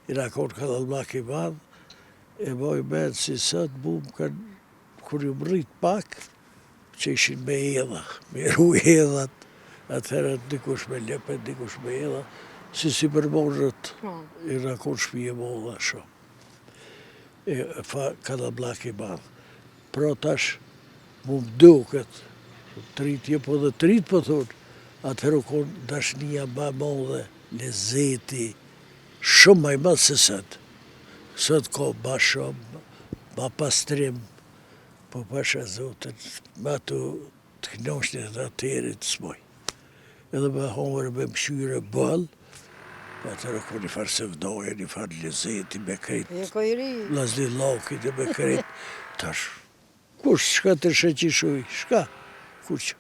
I na konë Kadallmak i madh, e moj menë si sot bumë kanë, kur ju më rrit pak, që ishin me edha, me ru edhat, atëherë dikush me lepe, dikush me edha, si përmonët, i na konë shpije modha shumë. Kadallmak i madh. Pra tash, mu më duket, tritje po dhe trit po thonë, atëherë konë dashnia ma modhe, lezeti, shumë ma i madh se sot. Sot ka ma shumë, ma pastrim, po pasha Zotin, ma të knoqnit e atëherit s'moj. Edhe me hamër me mshyre bëll, atëherë ko një farë sevdaje, një farë lezeti, me krejt, lazni lakit e me krejt, tash, kush shka të shëqishuj, shka, kur që?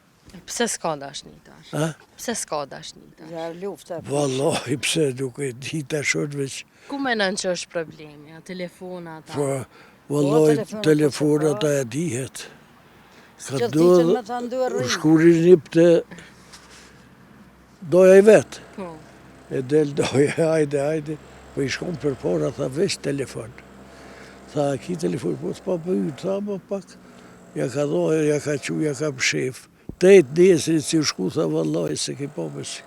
Pse s'ka dashni tash? Pse s'ka dashni tash? Vallahi, pse nuk e di tash veç. Ku menon që është problemi? A telefonat? Po, vallahi, telefonat a e dihet. Ka do shkurin njip të doja i vetë. E del doja, hajde, po i shkon për para, tha veç telefon. Tha, ki telefon, po t'pa bëjnë, tha, ma pak, ja ka doja, ja ka qu, ja ka pëshef. Tejt nesrin si u shku, tha, vallahi, se ki po mësi.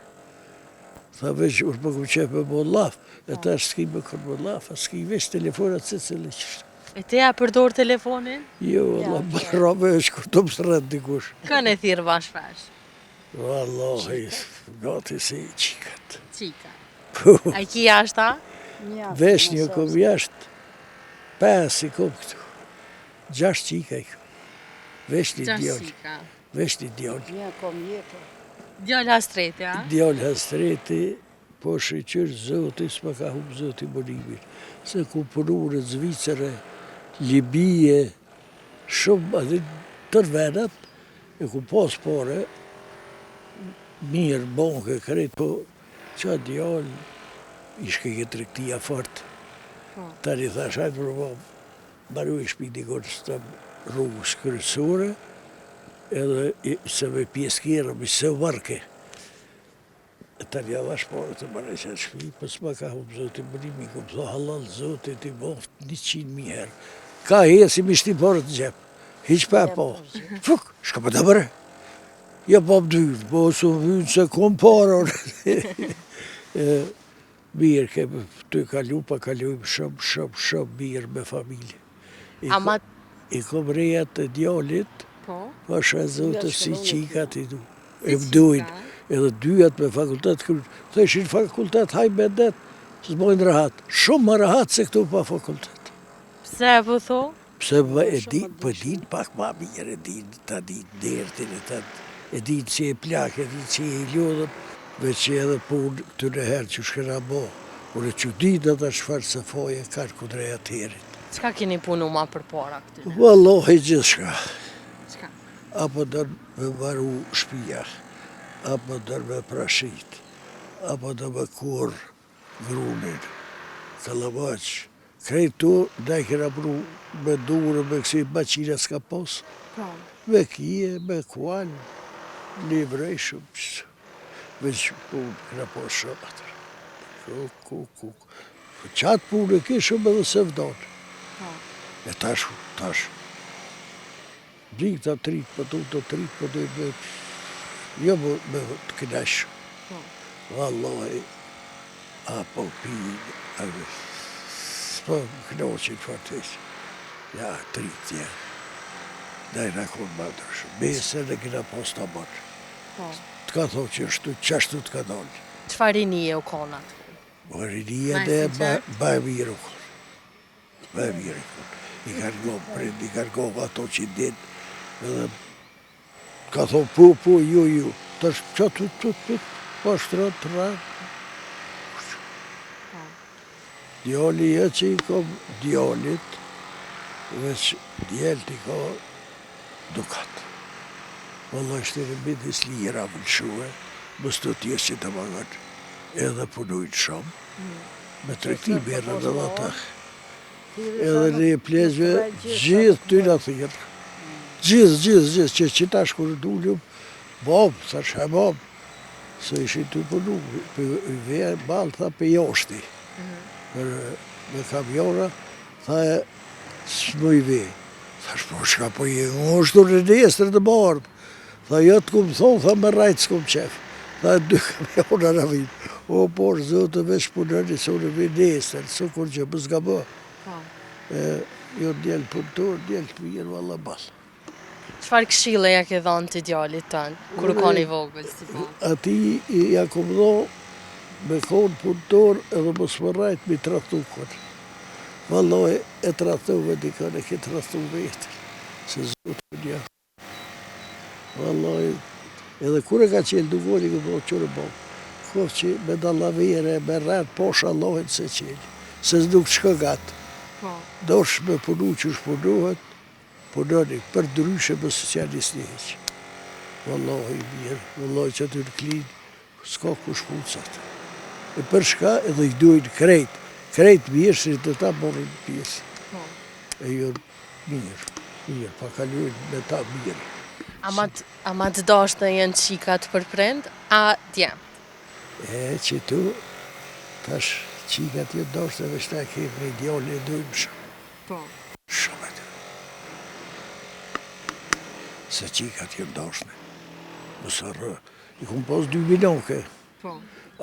Tha, veç, është më ku qep me bo laf, e ta s'ki me kërë me laf, a s'ki veç telefonat se cilë qështë. E te ja përdor telefonin? Jo, Allah, barame është kur të më sërët dikush. Kën e thirë bashkësh? Wallahi, gati si qikat. Qika. A i ki jashta? Vesh një kom jashtë, 5 i kom këtu. 6 qika i kom. Vesh një djallë. Vesh një djallë. Një kom jetë. Djallë hastreti, a? Djallë hastreti, po shqyqyrë zoti, s'ma ka hum zoti Bolimin. Se ku punu në Zvicere, Libije, shumë, adhe tërvenat, e ku pas pare, mirë, banke, krejt, po qa djallë, ishke këtë rektia fort. Tani thash, hajtë për më baru i shpiti konë së të rrugës kërësore, edhe se me pjeskjerë, me se varke. Tani adhash pare të mërë që shpi, për s'ma ka hum zotin Bolimin, ku më tha halal zotin të boft 100.000 herë. Ka herë si mi shti pare të gjep, hiq pa pa. Fuk, shka për të bërë? Ja pa më dyrë, po su më vynë se kom parën. Mirë kemi të kalu, pa kalujmë shumë mirë me familje. I kom reja të djallit, pa shë zotë si qikat i du. E më dujnë, edhe dyjat me fakultet kërë. Të ishin fakultet, haj me det, së zbojnë rahat. Shumë më rahat se këtu pa fakultet. Pse po tho? Pse po din pak ma mirë, e din ta din dertin, e din që e plak, e din që e i ljodhën, veç që edhe punë këtë në herë që shkëna bo. Unë që din edhe shfarë se foje, kërë kudreja të herit. Qka keni punu ma për para këtë? Wallahi gjithë shka. Qka? Apo dërë me varu shpija, apo dërë me prashit, apo dërë me kur grunin, kalabaq. Krejtu, ne kena pru me durë, me kësi maqina s'ka posë. Me kije, me kual, livrej shumë. Veç punë këna posë shumë atër. Qatë punë e kishëm edhe se vdonë. E tash, dikta trit, për të trit, për të me... Jo me të kënashë. Wallahi, apo pinë, s'po knoqin fartesh. Ja, tritje. Ne na konë ma dërshë. Bese në këna pas të amanë. Të ka thonë që është qashtu të ka donë. Qfar rinije u kona të? Rinije dhe bëj mirë u konë. Bëj mirë u konë. I kargohë prind, i kargohë ato që din. Edhe ka thonë pu, ju. Tash qatë pashtrat të rranë. Djalli e që i kom djallit, veç djallit i ka dukat. Valla është në midis lira më lëshue, mës të tjesë që të magat, edhe punujnë shumë, me trekti bërë dhe dhe ta. Edhe në e plezve, gjithë ty në thirë. Gjithë, që qita shkurë dulljum, bab, thash e bab, se ishin të punu, për balë, tha, për jashti. për me kamiona, tha e s'moj vi. Thash, po shka po je ngushtur në nesër të bardh. Tha, jo të kumë thonë, tha me rajtë s'kum qef. Tha, 2 kamiona në vinë. O, por, zotë, veç punëni, së unë vi nesër, së kur që më s'ga bë. Jo djelë punëtor, djelë të mirë, valla balë. Çfarë këshille ja ke dhënë ti djalit tënd, kur u koni vogël si po? Ati ja kom dho me konë punëtor edhe mos më rajt mi trahtu kërë. Valloj e trahtuve dikën e ke trahtu vetër, se zotë një. Valloj, edhe kur e ka qenë dugoni këtë do qërë bom, kohë që me dallavere, me rrët posh Allahin se qenë, se s'duk shkë gatë. Dosh me punu që shpunuhet, punoni, për dryshe më së qenë një heqë. Valloj mirë, valloj që aty në klinë, s'ka ku shpucat. E për shka edhe i dujnë krejt mirë, të ta morin pjesë. E jo mirë, pa kalujnë me ta mirë. Ama të dashtë jenë qikat për prind, a djem? E që tu, tash qikat jenë dashtë dhe shta kemë një djallë e dujmë shumë. Shumë e të. Se qikat jenë dashtë. Mësërë, i kumë pas 2 minoke.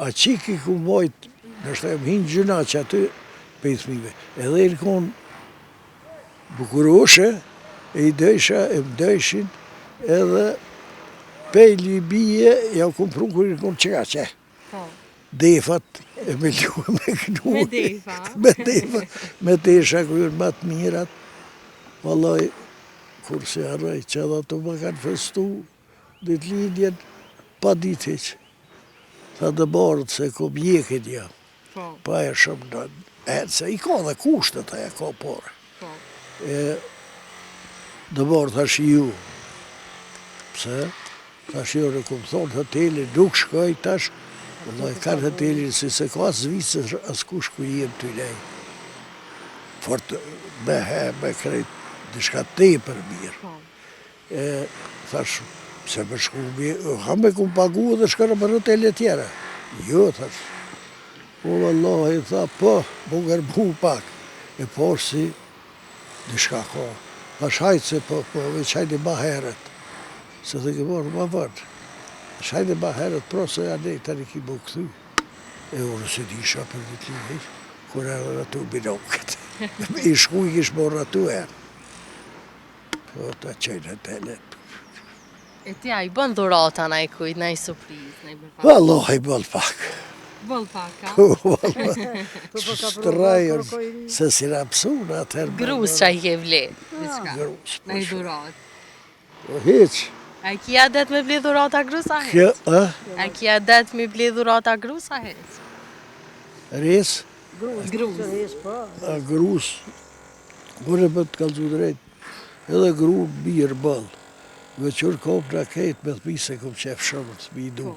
A qik i kumë vojt, nështë e më hinë gjëna që aty pe i thmive. Edhe i konë bukuroshe, e i dësha, e më dëshin, edhe pejli i bije, ja u kumë prunë kërë i konë qëka që. Defat, e me luë me knuë. Me defa? Me defa, me desha kërë më të mirat. Vallaj, kur se arrej që edhe ato më kanë festu, ditë lidjen, pa ditë heq. Tha dhe bardë se kom jekin ja. Pa e shumë në se i ka dhe kushtet e ka pore. Dhe bardë thash ju. Pse? Thash ju në kom thonë hoteli nuk shkoj tash, dhe kanë hotelin si se ka zvicës as kush ku jem të lej. Fort me krejt në shka te për mirë. Thash, se më shku mirë, ha me kum pagu dhe shkërë për hotele tjera. Jo, thash. O, Allah, i tha, po, mu gërbu pak. E por si, në shka ka. Thash, hajtë se po, veç hajtë ma heret. Se dhe ke morë ma vërë. Thash, hajtë ma heret, pro se janë e tani ki mu këthy. E orë se disha për një të një, kur e ratu binokët. I shku i kish morë ratu e. Po, ta qenë e telet. E ti a i bën dhurata na i kujt, na i surpriz, na i bën pak? Allah, i bëll pak. Bëll pak, a? Shtrajër, se si na pësu në atër. Grus që a i ke vle? Grus. Na i dhurat. Po hiq. A i kja det me ble dhurata grus a hec? Kjo, a? A i kja det me ble dhurata grus a hec? Res? Grus. A grus. Kure për të kalzu drejt. Edhe gru birë bëll. Veqër kom në kejt me thmi se kom qef shumë të mi du.